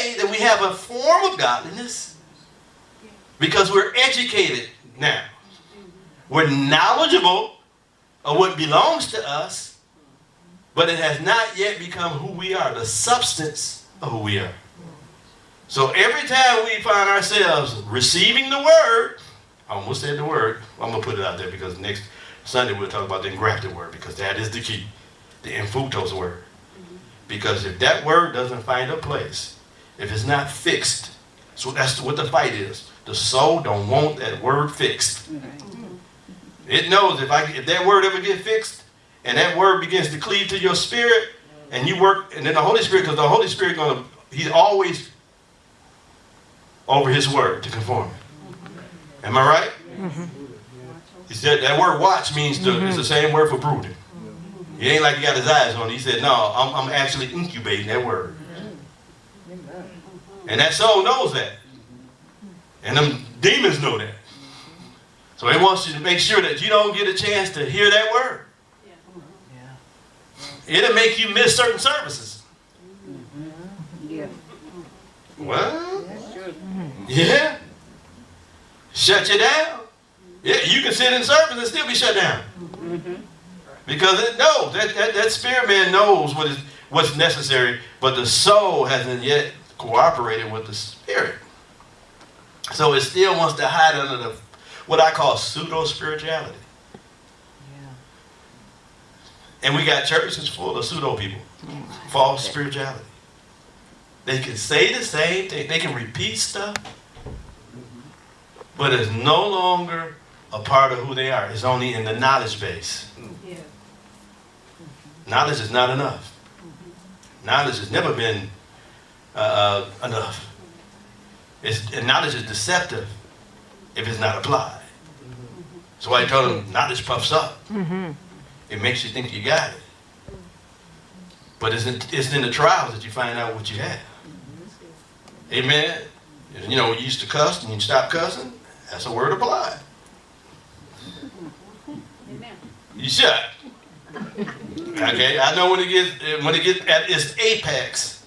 say that we have a form of godliness because we're educated now. We're knowledgeable of what belongs to us, but it has not yet become who we are, the substance of who we are. So every time we find ourselves receiving the word, I almost said the word, I'm going to put it out there because next Sunday we'll talk about the engrafted word, because that is the key, the infructose word. Because if that word doesn't find a place, if it's not fixed, so that's what the fight is. The soul don't want that word fixed. It knows if that word ever gets fixed, and that word begins to cleave to your spirit, and you work, and then the Holy Spirit, because the Holy Spirit he's always over his word to conform it. Am I right? He said that word watch means it's the same word for brooding. It ain't like he got his eyes on it. He said, no, I'm actually incubating that word. And that soul knows that. And them demons know that. So he wants you to make sure that you don't get a chance to hear that word. It'll make you miss certain services. Well, yeah. Shut you down. Yeah, you can sit in service and still be shut down. Because it knows, that spirit man knows what's necessary, but the soul hasn't yet cooperated with the spirit. So it still wants to hide under what I call pseudo-spirituality. And we got churches full of pseudo people, false spirituality. They can say the same thing, they can repeat stuff, but it's no longer a part of who they are. It's only in the knowledge base. Knowledge is not enough. Knowledge has never been enough. And knowledge is deceptive if it's not applied. That's why I told them knowledge puffs up. It makes you think you got it. But it's in the trials that you find out what you have. Amen. You know, you used to cuss and you stop cussing. That's a word applied. Amen. You shut. Okay, I know when it gets at its apex,